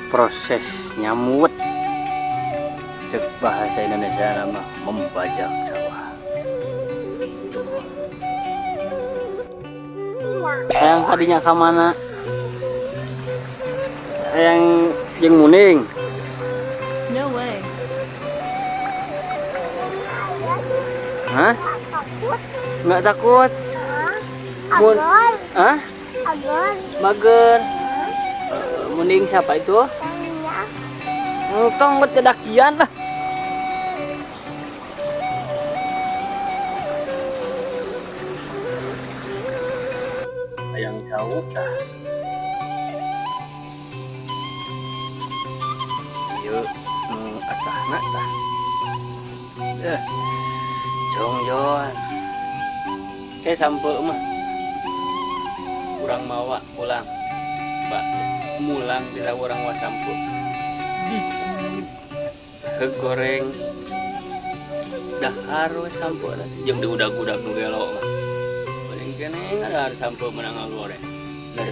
proses nyamut, cek bahasa Indonesia nama membajak sawah. Yang tadinya ke mana? Yang muning. No way. Hah? Takut. Nggak takut? Mun, Agar. hah? Agar. Mager. Muning siapa itu? Tanya. Tong buat kedakian lah. Ayang jauh dah. Yuk, atahna dah. Jongjon. Kayak sampai mah. Kurang mawa pulang. Mbak, mulang bila orang wasampu. Goreng. Dah harus sampo lah. Jeung diudag-udag nu gelok mah. Paling kene ada sampo menang goreng. Nah,